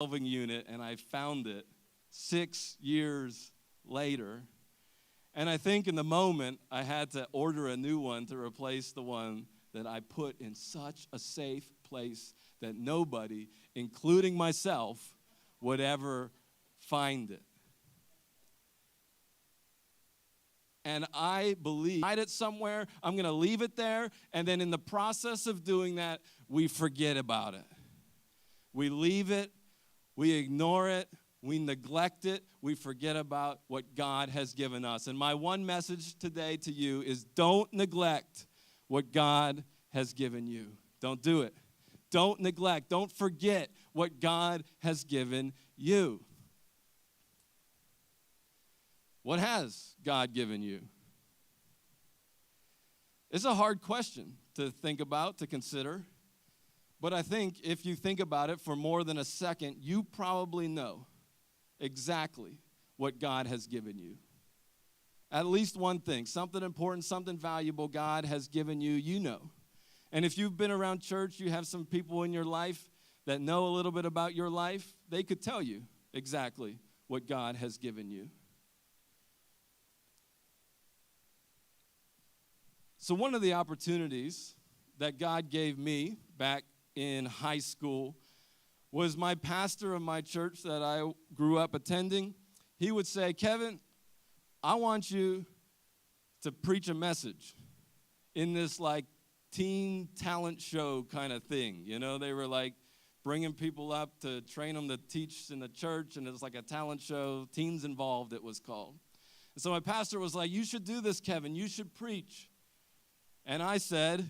shelving unit, and I found it 6 years later. And I think in the moment, I had to order a new one to replace the one that I put in such a safe place that nobody, including myself, would ever find it. And I believe, hide it somewhere, I'm going to leave it there, and then in the process of doing that, we forget about it. We leave it, we ignore it, we neglect it, we forget about what God has given us. And my one message today to you is don't neglect what God has given you. Don't do it. Don't neglect, don't forget what God has given you. What has God given you? It's a hard question to think about, to consider. But I think if you think about it for more than a second, you probably know exactly what God has given you. At least one thing, something important, something valuable God has given you, you know. And if you've been around church, you have some people in your life that know a little bit about your life, they could tell you exactly what God has given you. So one of the opportunities that God gave me back in high school was my pastor of my church that I grew up attending. He would say, Kevin, I want you to preach a message in this like teen talent show kind of thing. You know, they were like bringing people up to train them to teach in the church, and it was like a talent show, Teens Involved it was called. And so my pastor was like, you should do this, Kevin, you should preach. And I said,